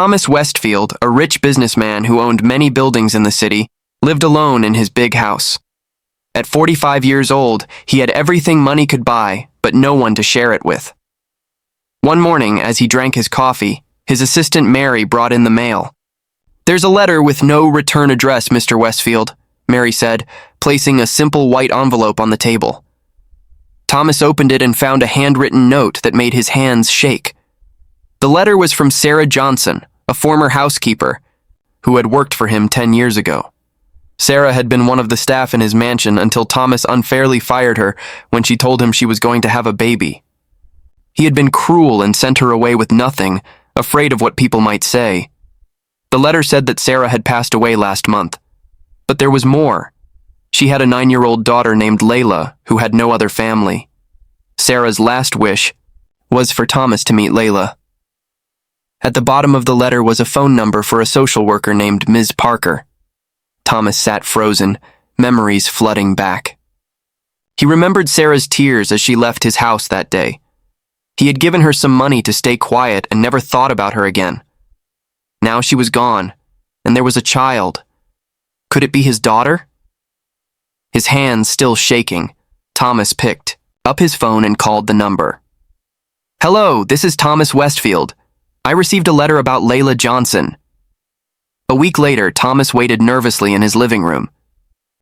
Thomas Westfield, a rich businessman who owned many buildings in the city, lived alone in his big house. At 45 years old, he had everything money could buy, but no one to share it with. One morning, as he drank his coffee, his assistant Mary brought in the mail. "There's a letter with no return address, Mr. Westfield," Mary said, placing a simple white envelope on the table. Thomas opened it and found a handwritten note that made his hands shake. The letter was from Sarah Johnson, a former housekeeper, who had worked for him 10 years ago. Sarah had been one of the staff in his mansion until Thomas unfairly fired her when she told him she was going to have a baby. He had been cruel and sent her away with nothing, afraid of what people might say. The letter said that Sarah had passed away last month. But there was more. She had a 9-year-old daughter named Layla, who had no other family. Sarah's last wish was for Thomas to meet Layla. At the bottom of the letter was a phone number for a social worker named Ms. Parker. Thomas sat frozen, memories flooding back. He remembered Sarah's tears as she left his house that day. He had given her some money to stay quiet and never thought about her again. Now she was gone, and there was a child. Could it be his daughter? His hands still shaking, Thomas picked up his phone and called the number. "Hello, this is Thomas Westfield. I received a letter about Layla Johnson." A week later, Thomas waited nervously in his living room.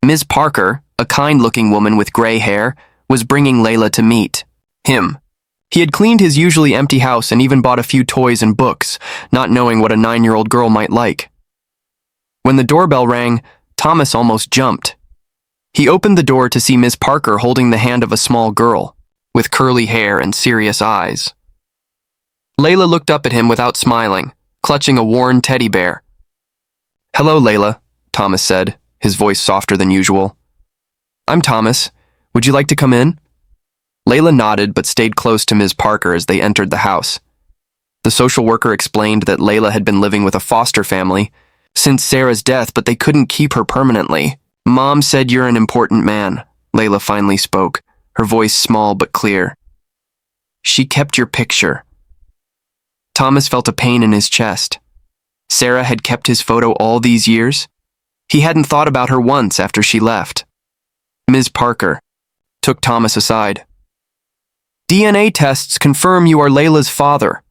Ms. Parker, a kind-looking woman with gray hair, was bringing Layla to meet him. He had cleaned his usually empty house and even bought a few toys and books, not knowing what a 9-year-old girl might like. When the doorbell rang, Thomas almost jumped. He opened the door to see Ms. Parker holding the hand of a small girl, with curly hair and serious eyes. Layla looked up at him without smiling, clutching a worn teddy bear. "Hello, Layla," Thomas said, his voice softer than usual. "I'm Thomas. Would you like to come in?" Layla nodded but stayed close to Ms. Parker as they entered the house. The social worker explained that Layla had been living with a foster family since Sarah's death, but they couldn't keep her permanently. "Mom said you're an important man," Layla finally spoke, her voice small but clear. "She kept your picture." Thomas felt a pain in his chest. Sarah had kept his photo all these years? He hadn't thought about her once after she left. Ms. Parker took Thomas aside. "DNA tests confirm you are Layla's father.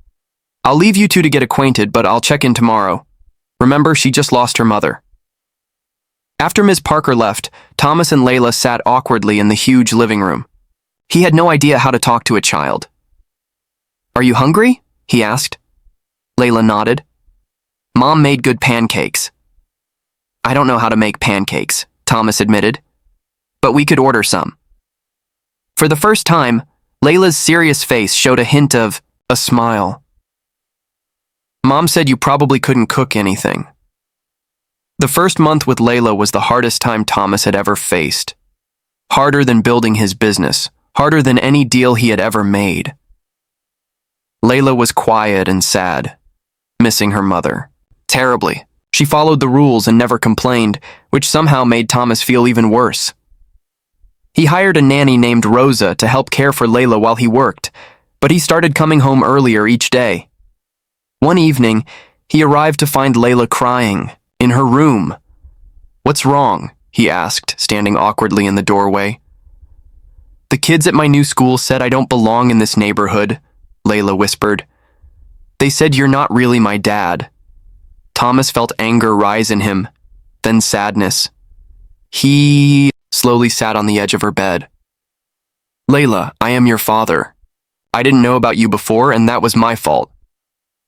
I'll leave you two to get acquainted, but I'll check in tomorrow. Remember, she just lost her mother." After Ms. Parker left, Thomas and Layla sat awkwardly in the huge living room. He had no idea how to talk to a child. "Are you hungry?" he asked. Layla nodded. "Mom made good pancakes." "I don't know how to make pancakes," Thomas admitted. "But we could order some." For the first time, Layla's serious face showed a hint of a smile. "Mom said you probably couldn't cook anything." The first month with Layla was the hardest time Thomas had ever faced. Harder than building his business, harder than any deal he had ever made. Layla was quiet and sad, missing her mother. Terribly. She followed the rules and never complained, which somehow made Thomas feel even worse. He hired a nanny named Rosa to help care for Layla while he worked, but he started coming home earlier each day. One evening, he arrived to find Layla crying in her room. "What's wrong?" he asked, standing awkwardly in the doorway. "The kids at my new school said I don't belong in this neighborhood," Layla whispered. "They said you're not really my dad." Thomas felt anger rise in him, then sadness. He slowly sat on the edge of her bed. "Layla, I am your father. I didn't know about you before, and that was my fault.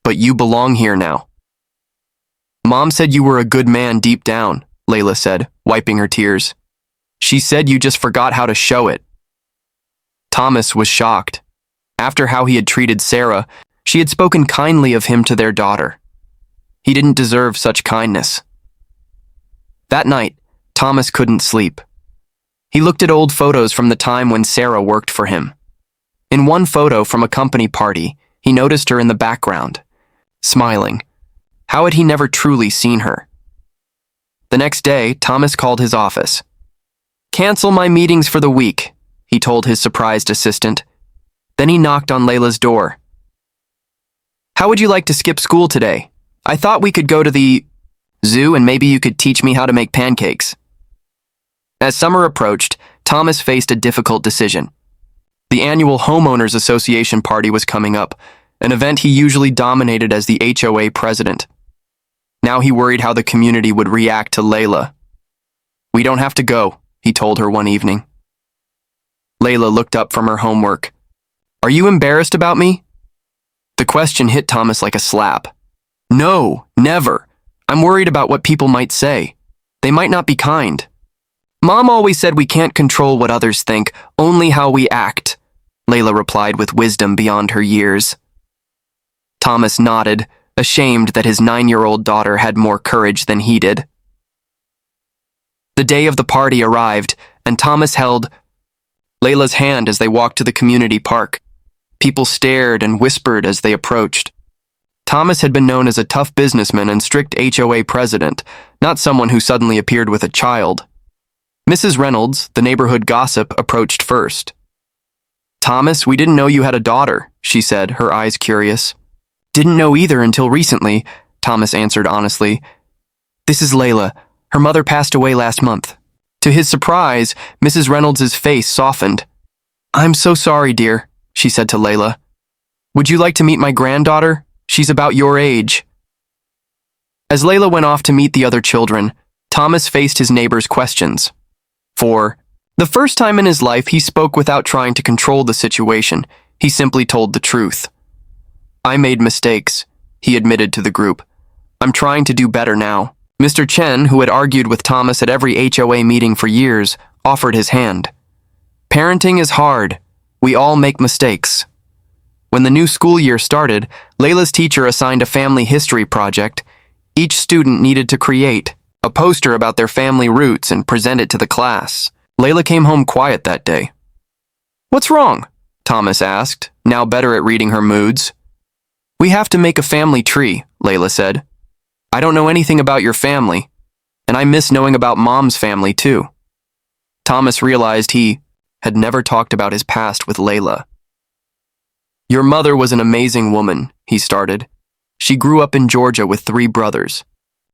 But you belong here now." "Mom said you were a good man deep down," Layla said, wiping her tears. "She said you just forgot how to show it." Thomas was shocked. After how he had treated Sarah, she had spoken kindly of him to their daughter. He didn't deserve such kindness. That night, Thomas couldn't sleep. He looked at old photos from the time when Sarah worked for him. In one photo from a company party, he noticed her in the background, smiling. How had he never truly seen her? The next day, Thomas called his office. "Cancel my meetings for the week," he told his surprised assistant. Then he knocked on Layla's door. "How would you like to skip school today?" I thought we could go to the zoo and maybe you could teach me how to make pancakes. As summer approached, Thomas faced a difficult decision. The annual Homeowners Association party was coming up, an event he usually dominated as the HOA president. Now he worried how the community would react to Layla. "We don't have to go," he told her one evening. Layla looked up from her homework. "Are you embarrassed about me?" The question hit Thomas like a slap. "No, never. I'm worried about what people might say. They might not be kind. Mom always said we can't control what others think, only how we act," Layla replied with wisdom beyond her years. Thomas nodded, ashamed that his 9-year-old daughter had more courage than he did. The day of the party arrived, and Thomas held Layla's hand as they walked to the community park. People stared and whispered as they approached. Thomas had been known as a tough businessman and strict HOA president, not someone who suddenly appeared with a child. Mrs. Reynolds, the neighborhood gossip, approached first. "Thomas, we didn't know you had a daughter," she said, her eyes curious. "Didn't know either until recently," Thomas answered honestly. "This is Layla. Her mother passed away last month." To his surprise, Mrs. Reynolds' face softened. "I'm so sorry, dear," she said to Layla. "Would you like to meet my granddaughter? She's about your age." As Layla went off to meet the other children, Thomas faced his neighbor's questions. For the first time in his life, he spoke without trying to control the situation. He simply told the truth. "I made mistakes," he admitted to the group. "I'm trying to do better now." Mr. Chen, who had argued with Thomas at every HOA meeting for years, offered his hand. "Parenting is hard. We all make mistakes." When the new school year started, Layla's teacher assigned a family history project. Each student needed to create a poster about their family roots and present it to the class. Layla came home quiet that day. "What's wrong?" Thomas asked, now better at reading her moods. "We have to make a family tree," Layla said. "I don't know anything about your family, and I miss knowing about Mom's family too." Thomas realized he had never talked about his past with Layla. "Your mother was an amazing woman," he started. "She grew up in Georgia with 3 brothers.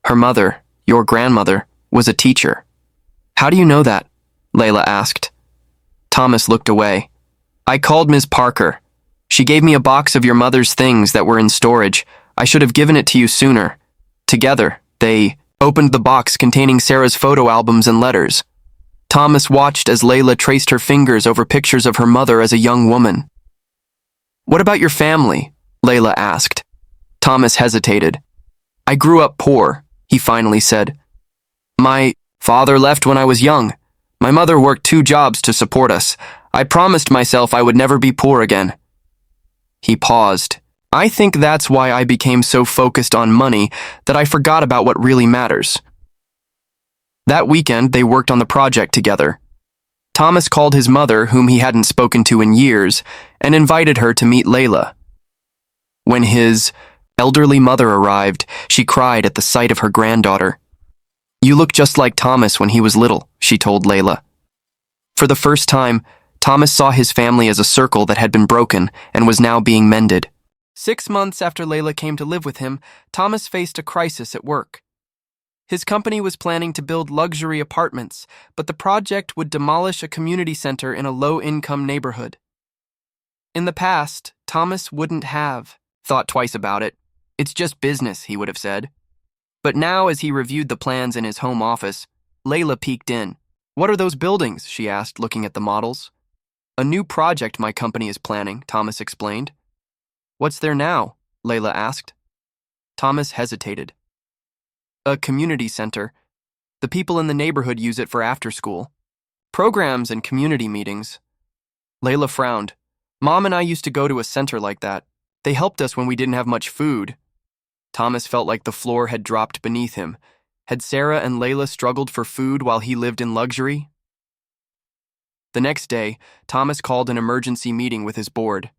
Her mother, your grandmother, was a teacher." "How do you know that?" Layla asked. Thomas looked away. "I called Ms. Parker. She gave me a box of your mother's things that were in storage. I should have given it to you sooner." Together, they opened the box containing Sarah's photo albums and letters. Thomas watched as Layla traced her fingers over pictures of her mother as a young woman. "What about your family?" Layla asked. Thomas hesitated. "I grew up poor," he finally said. "My father left when I was young. My mother worked 2 jobs to support us. I promised myself I would never be poor again." He paused. "I think that's why I became so focused on money that I forgot about what really matters." That weekend, they worked on the project together. Thomas called his mother, whom he hadn't spoken to in years, and invited her to meet Layla. When his elderly mother arrived, she cried at the sight of her granddaughter. "You look just like Thomas when he was little," she told Layla. For the first time, Thomas saw his family as a circle that had been broken and was now being mended. 6 months after Layla came to live with him, Thomas faced a crisis at work. His company was planning to build luxury apartments, but the project would demolish a community center in a low-income neighborhood. In the past, Thomas wouldn't have thought twice about it. "It's just business," he would have said. But now, as he reviewed the plans in his home office, Layla peeked in. "What are those buildings?" she asked, looking at the models. "A new project my company is planning," Thomas explained. "What's there now?" Layla asked. Thomas hesitated. "A community center. The people in the neighborhood use it for after-school programs and community meetings." Layla frowned. "Mom and I used to go to a center like that. They helped us when we didn't have much food." Thomas felt like the floor had dropped beneath him. Had Sarah and Layla struggled for food while he lived in luxury? The next day, Thomas called an emergency meeting with his board.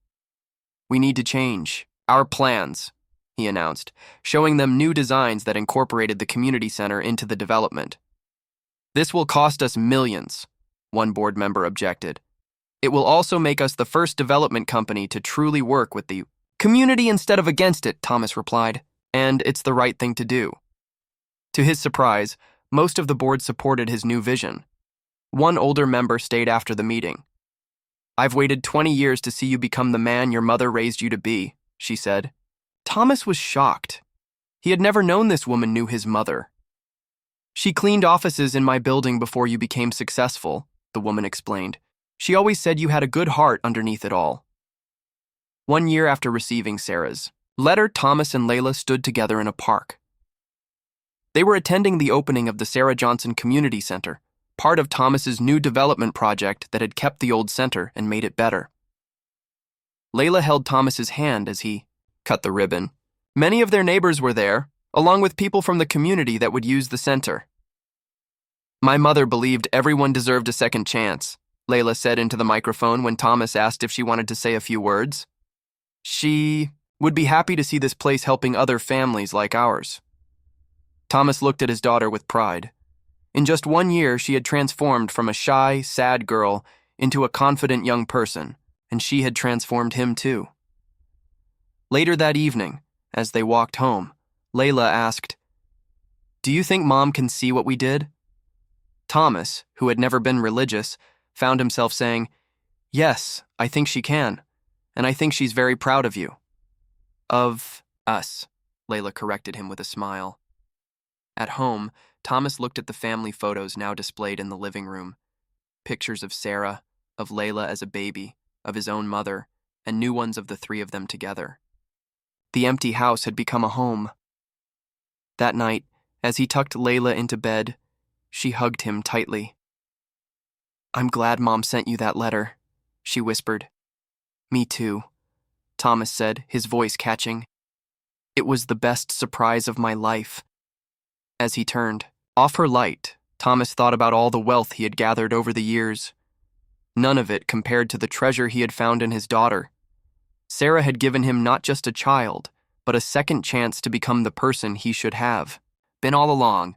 "We need to change our plans," he announced, showing them new designs that incorporated the community center into the development. "This will cost us millions," one board member objected. "It will also make us the first development company to truly work with the community instead of against it," Thomas replied. and it's the right thing to do. To his surprise, most of the board supported his new vision. One older member stayed after the meeting. "I've waited 20 years to see you become the man your mother raised you to be," she said. Thomas was shocked. He had never known this woman knew his mother. "She cleaned offices in my building before you became successful," the woman explained. "She always said you had a good heart underneath it all." 1 year after receiving Sarah's letter, Thomas and Layla stood together in a park. They were attending the opening of the Sarah Johnson Community Center, part of Thomas's new development project that had kept the old center and made it better. Layla held Thomas's hand as he cut the ribbon. Many of their neighbors were there, along with people from the community that would use the center. "My mother believed everyone deserved a second chance," Layla said into the microphone when Thomas asked if she wanted to say a few words. "She would be happy to see this place helping other families like ours." Thomas looked at his daughter with pride. In just 1 year, she had transformed from a shy, sad girl into a confident young person, and she had transformed him too. Later that evening, as they walked home, Layla asked, "Do you think Mom can see what we did?" Thomas, who had never been religious, found himself saying, "Yes, I think she can, and I think she's very proud of you." "Of us," Layla corrected him with a smile. At home, Thomas looked at the family photos now displayed in the living room. Pictures of Sarah, of Layla as a baby, of his own mother, and new ones of the three of them together. The empty house had become a home. That night, as he tucked Layla into bed, she hugged him tightly. "I'm glad Mom sent you that letter," she whispered. "Me too," Thomas said, his voice catching. "It was the best surprise of my life." As he turned off her light, Thomas thought about all the wealth he had gathered over the years. None of it compared to the treasure he had found in his daughter. Sarah had given him not just a child, but a second chance to become the person he should have been all along.